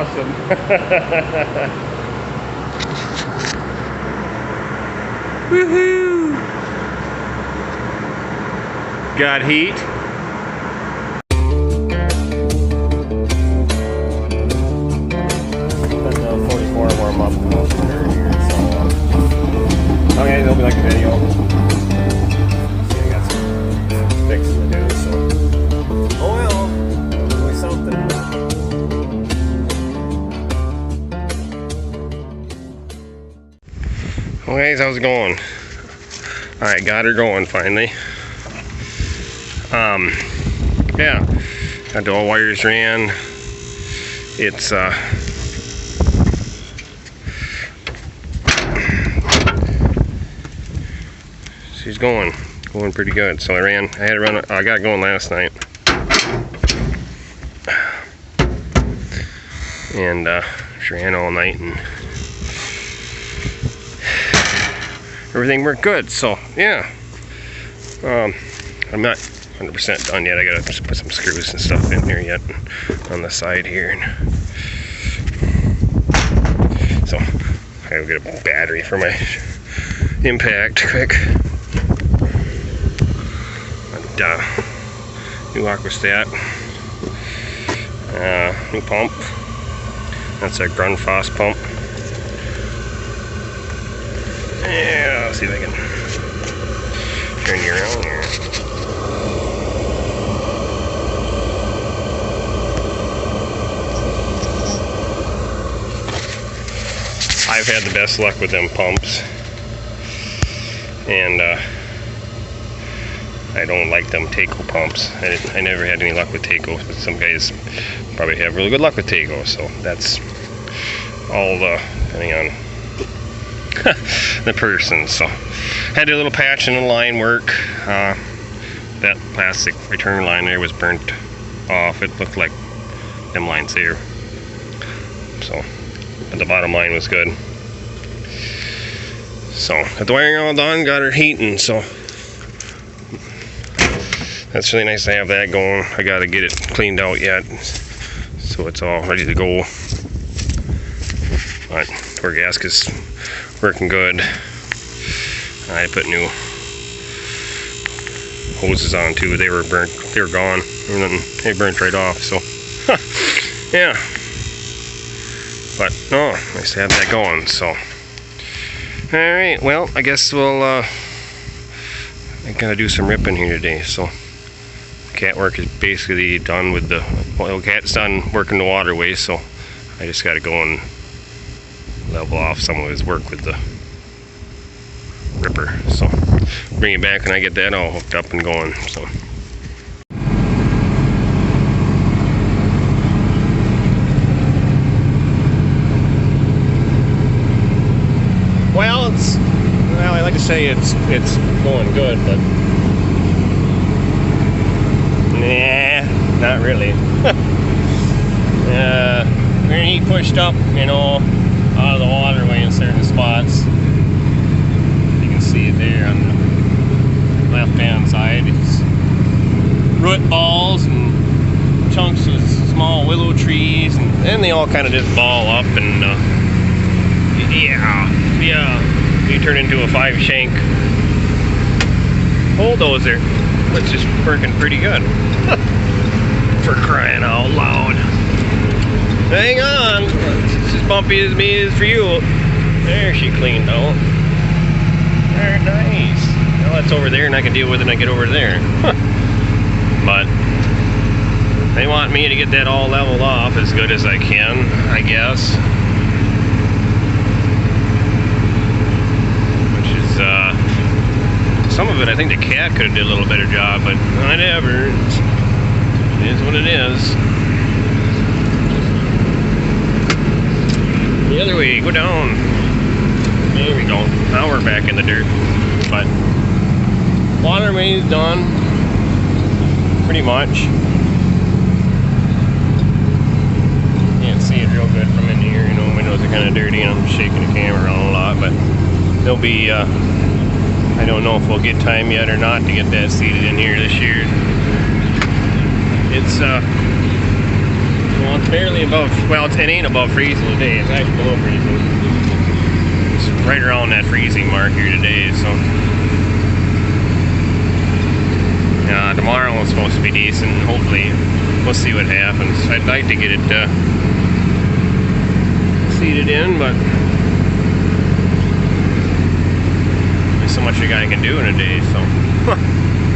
awesome. Woohoo! Got heat. Let the 44 warm up here, so okay, they'll be like a video. I got some fixing to do, so oh well, only something. Well guys, how's it going? Alright, got her going finally. Yeah, got the all wires ran. It's she's going pretty good. So I had to run, I got it going last night. And she ran all night and everything worked good, so yeah. I'm not 100% done yet. I gotta just put some screws and stuff in here yet on the side here. And so I gotta get a battery for my impact quick. And new aquastat, new pump. That's a Grundfos pump. Yeah, let's see if I can turn you around here. I've had the best luck with them pumps, and I don't like them Taco pumps. I never had any luck with Taco, but some guys probably have really good luck with Taco, so that's all depending on the person. So had to do a little patch in the line work. That plastic return line there was burnt off. It looked like them lines there. So, but the bottom line was good. So got the wiring all done, got her heating. So that's really nice to have that going. I got to get it cleaned out yet, so it's all ready to go. But our gasket's working good. I put new hoses on too. They were burnt. They were gone. They burnt right off. So yeah. But no, nice to have that going. So all right. Well, I guess we'll. I gotta do some ripping here today. So cat work is basically done with the cat's done working the waterway. So I just gotta go and level off some of his work with the ripper. So bring it back and I get that all hooked up and going. So well, I like to say it's going good, but nah, not really. We're gonna heat pushed up, you know, out of the waterway in certain spots. You can see it there on the left hand side. It's root balls and chunks of small willow trees, and then they all kind of just ball up, and yeah, you turn into a 5-shank bulldozer, which is working pretty good. For crying out loud. Hang on, it's as bumpy as me is for you. There, she cleaned out. Very nice. Well, that's over there and I can deal with it when I get over there. But they want me to get that all leveled off as good as I can, I guess. Which is, some of it I think the cat could have did a little better job, but whatever. It is what it is. The other way, go down. There we go. Now we're back in the dirt. But waterway's done. Pretty much. Can't see it real good from in here. You know, windows are kind of dirty and I'm shaking the camera around a lot. But there'll be, I don't know if we'll get time yet or not to get that seated in here this year. It's, Well, it's barely above, well, it ain't above freezing today. It's actually below freezing. It's right around that freezing mark here today, so. Tomorrow it's supposed to be decent. Hopefully, we'll see what happens. I'd like to get it seeded in, but there's so much a guy can do in a day, so.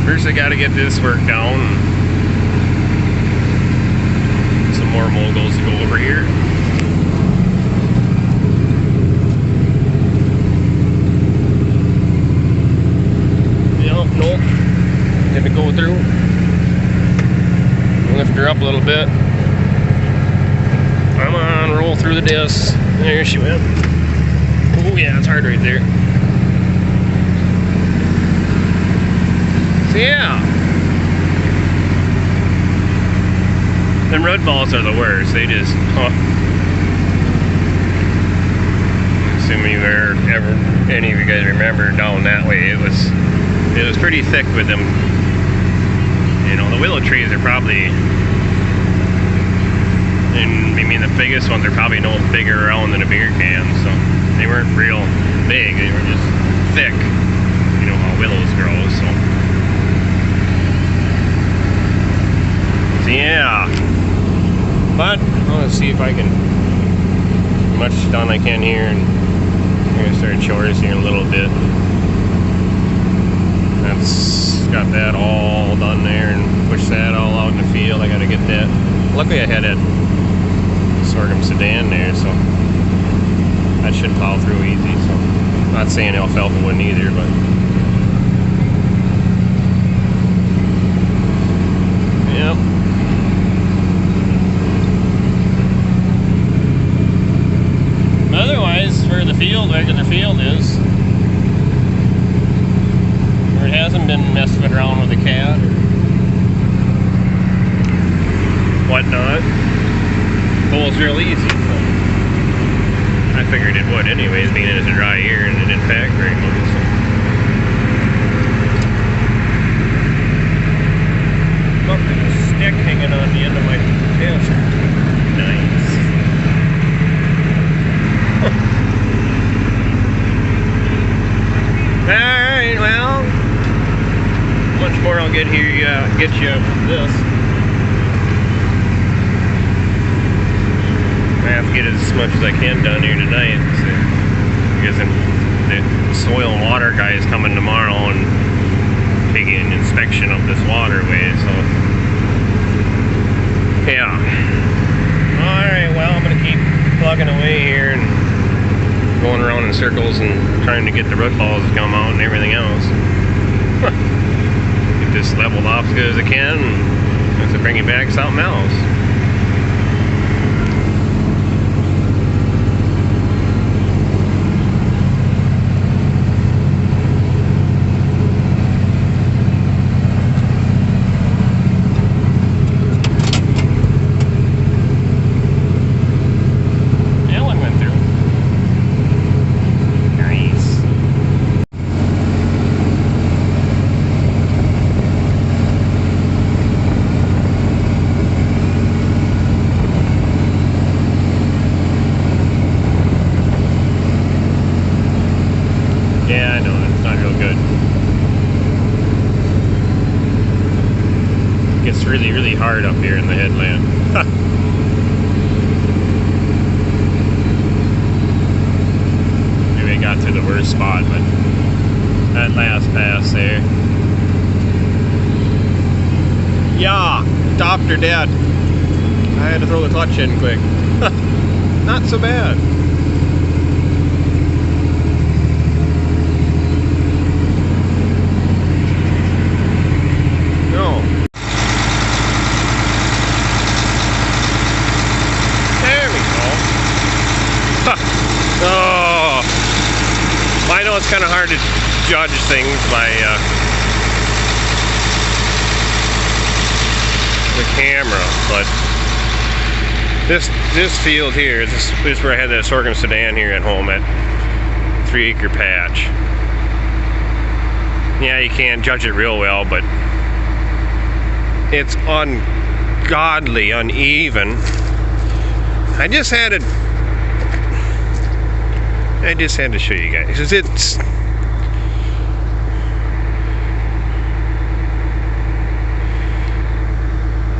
First I gotta get this work down. Some more moguls to go over here. Nope. Gonna go through. Lift her up a little bit. Come on, roll through the disc. There she went. Oh yeah, it's hard right there. So yeah. Them road balls are the worst. They just, assuming you ever any of you guys remember down that way, it was pretty thick with them. You know, the willow trees are probably, and I mean the biggest ones are probably no bigger around than a beer can, so they weren't real big, they were just thick. You know how willows grow, so yeah. But I'm gonna see if I can get much done I can here, and I'm gonna start chores here in a little bit. That's got that all done there, and push that all out in the field. I gotta get that. Luckily I had that sorghum sedan there, so that should plow through easy. So I'm not saying alfalfa wouldn't either, but yep. Otherwise, where the field, regular field is, where it hasn't been messing around with a cat or whatnot, pulls real easy. So I figured it would anyways, being it's a dry year and it didn't pack very much. So. Oh, there's a stick hanging on the end of my desk. Nice. Alright, well, much more I'll get here, get you this. I have to get as much as I can done here tonight, so, because the soil and water guy is coming tomorrow and taking an inspection of this waterway, so yeah. Alright, well, I'm going to keep plugging away here and going around in circles and trying to get the root balls to come out and everything else. Get this leveled off as good as I can, and have to bring it back something else. Yeah, I know, it's not real good. It gets really, really hard up here in the headland. Maybe I got to the worst spot, but that last pass there. Yeah, stopped her dead. I had to throw the clutch in quick. Not so bad. Oh, I know it's kind of hard to judge things by the camera, but this field here, this is where I had that sorghum sedan here at home at 3 acre patch. Yeah, you can't judge it real well, but it's ungodly uneven. I just had to show you guys, 'cause it's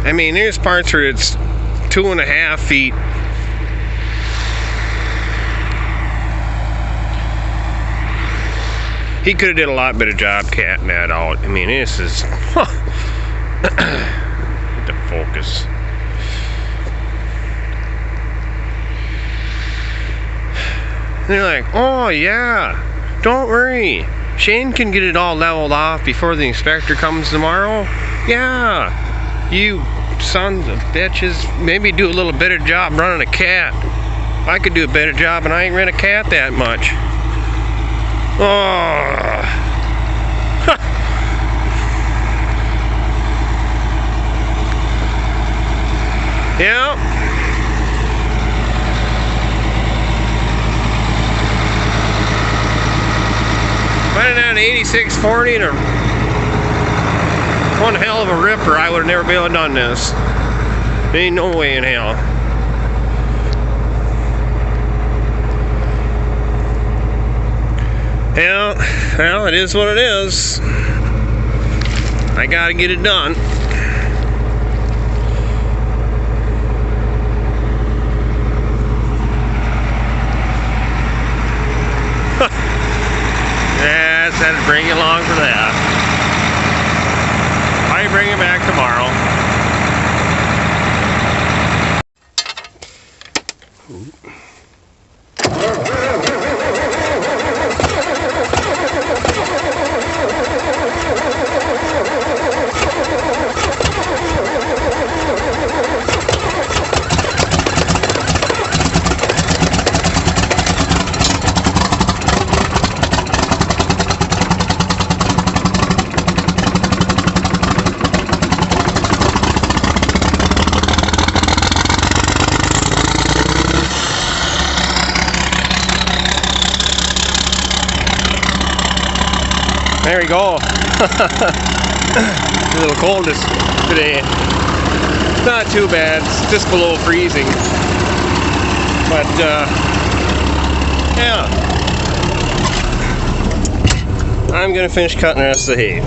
I mean, there's parts where it's 2.5 feet. He could have did a lot better job catting that out. I mean, this is get the focus. And they're like, oh yeah, don't worry, Shane can get it all leveled off before the inspector comes tomorrow. Yeah, you sons of bitches, maybe do a little better job running a cat. I could do a better job, and I ain't run a cat that much. Oh. Yeah. Running down 8640 and one hell of a ripper, I would have never been able to done this. There ain't no way in hell. Yeah, well, it is what it is. I gotta get it done. Yeah, I said to bring you along for that. I bring it back tomorrow. There we go. It's a little cold today. Not too bad, it's just below freezing. But yeah. I'm gonna finish cutting the rest of the hay.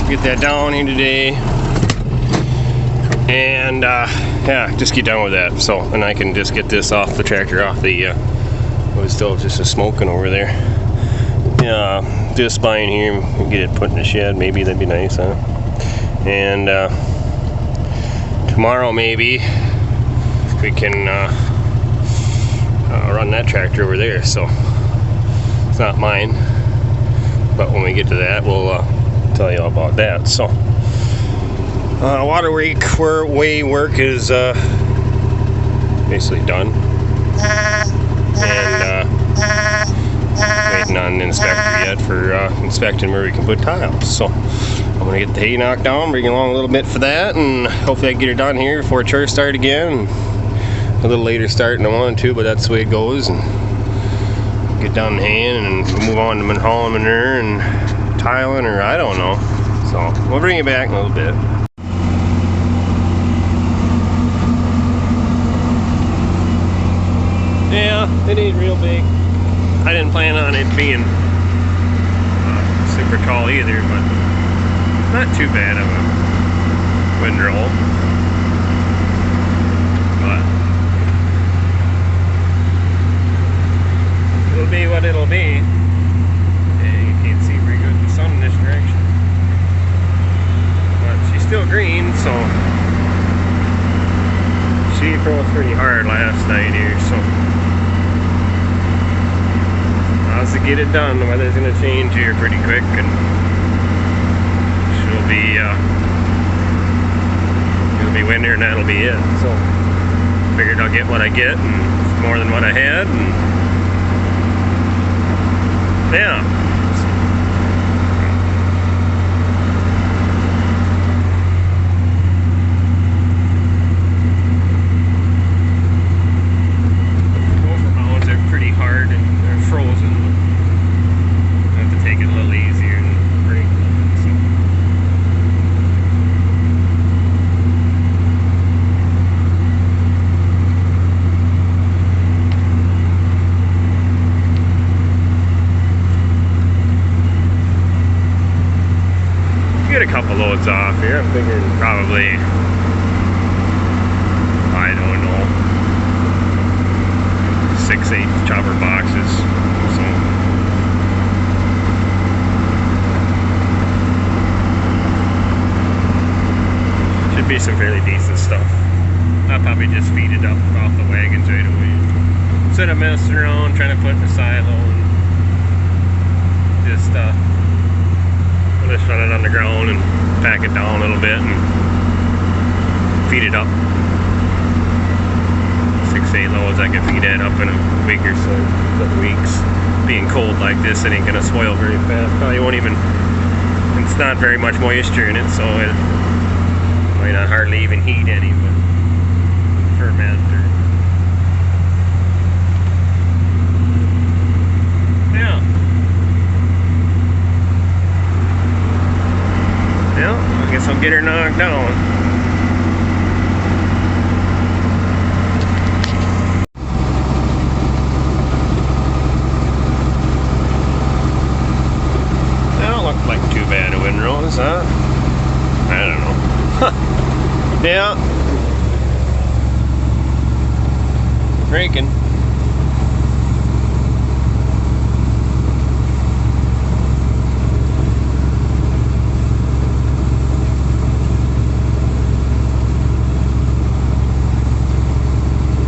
Get that down here today. And yeah, just get done with that. So, and I can just get this off the tractor, off the it was still just a smoking over there. Yeah, do a spine here, get it put in the shed, maybe that'd be nice, huh? And tomorrow maybe we can run that tractor over there. So it's not mine, but when we get to that, we'll tell you all about that. So waterway work is basically done, and waiting on the inspector yet for inspecting where we can put tiles. So I'm gonna get the hay knocked down, bring along a little bit for that, and hopefully I can get it done here before church start again. A little later start than I wanted to, but that's the way it goes. And get down the haying and move on to hauling manure and tiling, or I don't know. So we'll bring it back in a little bit. Yeah, it ain't real big. I didn't plan on it being super tall either, but not too bad of a windrow. But it'll be what it'll be. Yeah, you can't see very good the sun in this direction. But she's still green, so she froze pretty hard last night here, so to get it done. The weather's gonna change here pretty quick, and it'll be winter, and that'll be it. So figured I'll get what I get, and it's more than what I had, and yeah. Overmounds are pretty hard and they're frozen. Take it a little easier and break. So. off here. I'm thinking probably, I don't know, 6-8 chopper boxes. So should be some fairly decent stuff. I'll probably just feed it up off the wagons right away. Instead of messing around trying to put in the silo and just run it on the ground and pack it down a little bit and feed it up. 6-8 loads, I can feed that up in a week or so, a couple weeks. Being cold like this, it ain't gonna spoil very fast. Probably won't even, it's not very much moisture in it, so it might not hardly even heat any, but ferment or yeah. Well, I guess I'll get her knocked down. That don't look like too bad a windrows, huh? I don't know. Yeah. Breaking.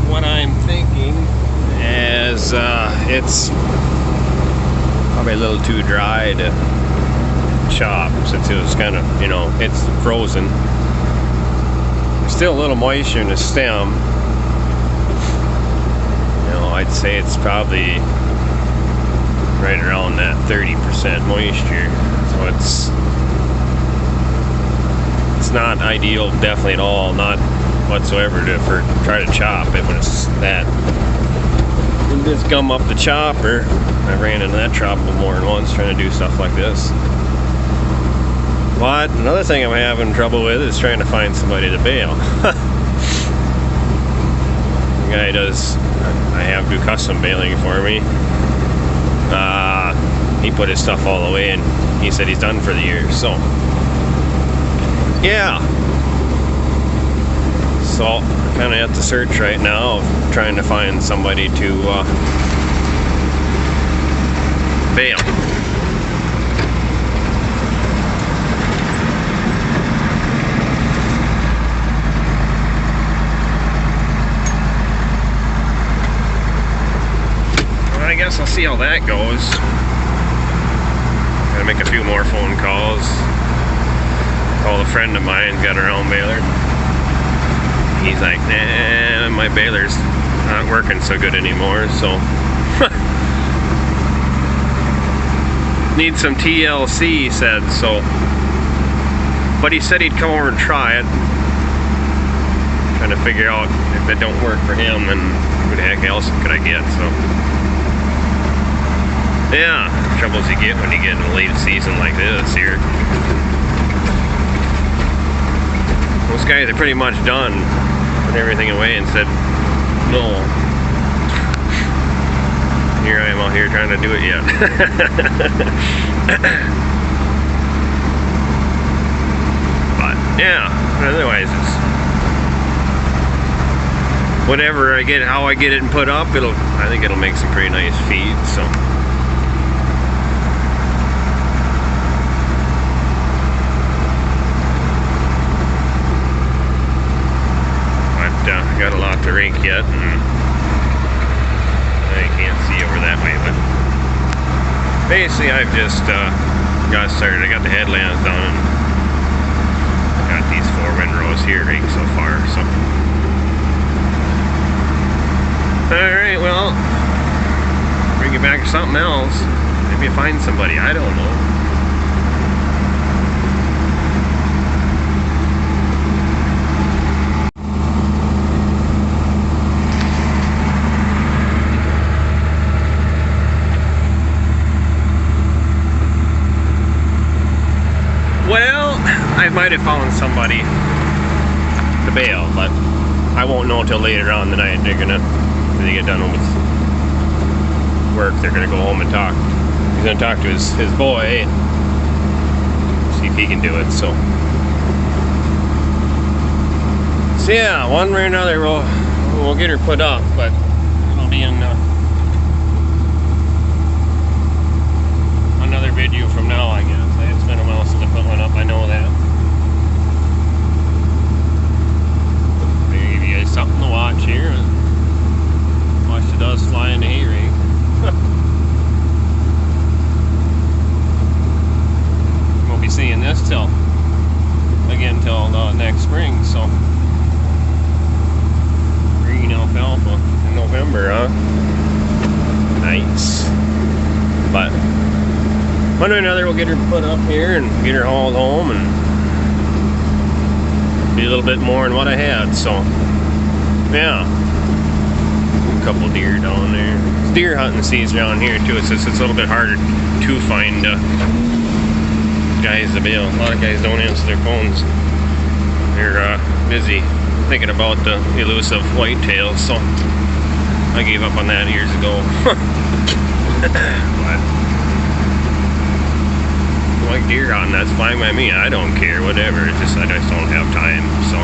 What I'm thinking is it's probably a little too dry to chop since it was kind of, you know, it's frozen. There's still a little moisture in the stem. I'd say it's probably right around that 30% moisture, so it's not ideal, definitely at all, not whatsoever to try to chop it when it's that. And just gum up the chopper. I ran into that chopper more than once trying to do stuff like this. But another thing I'm having trouble with is trying to find somebody to bale. The guy I have do custom baling for me. He put his stuff all away and he said he's done for the year, so yeah. So I'm kind of at the search right now of trying to find somebody to bale. I guess I'll see how that goes. Gotta make a few more phone calls. Called a friend of mine, got her own baler. He's like, nah, my baler's not working so good anymore, so need some TLC, he said, so. But he said he'd come over and try it. Trying to figure out if it don't work for him, then what the heck else could I get, so. Yeah, troubles you get when you get in a late season like this here. Those guys are pretty much done, put everything away and said no. Here I am out here trying to do it yet. But yeah, otherwise it's whatever I get, how I get it and put up, I think it'll make some pretty nice feed, so. Got a lot to rake yet, and I can't see over that way, but basically I've just got started. I got the headlands done and got these 4 windrows here raked so far, so. Alright, well, bring it back to something else. Maybe find somebody, I don't know. I might have found somebody to bail, but I won't know until later on the night. When they get done with work, they're gonna go home and talk. He's gonna talk to his boy and see if he can do it. So So yeah, one way or another we'll get her put up, but it'll be in another video from now, I guess. It's been a while since I put one up, I know that. Maybe give you guys something to watch here and watch the dust fly in the hay rig. We'll be seeing this till next spring, so green alfalfa in November, huh? Nice. But one way or another, we'll get her put up here and get her hauled home and be a little bit more than what I had. So yeah, a couple deer down there. It's deer hunting season around here too. It's a little bit harder to find guys to bail. A lot of guys don't answer their phones. They're busy thinking about the elusive whitetails, so I gave up on that years ago. But like deer hunting, that's fine by me. I don't care, whatever. It's just I just don't have time. So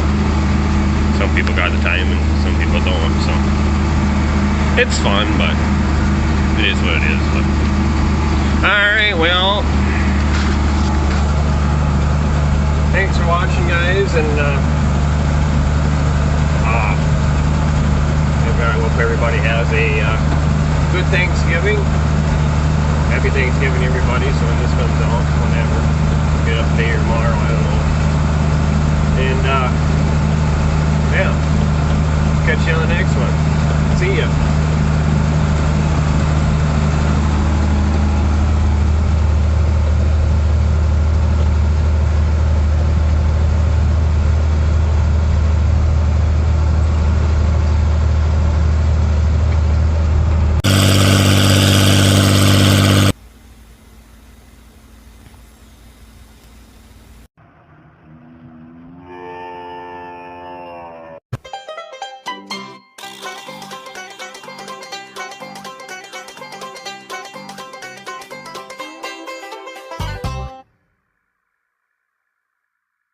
some people got the time and some people don't. So it's fun, but it is what it is. But all right, well, thanks for watching, guys, and I hope everybody has a good Thanksgiving. Happy Thanksgiving, everybody. So when this comes out, whenever, get up today or tomorrow, I don't know. And yeah, catch you on the next one. See ya.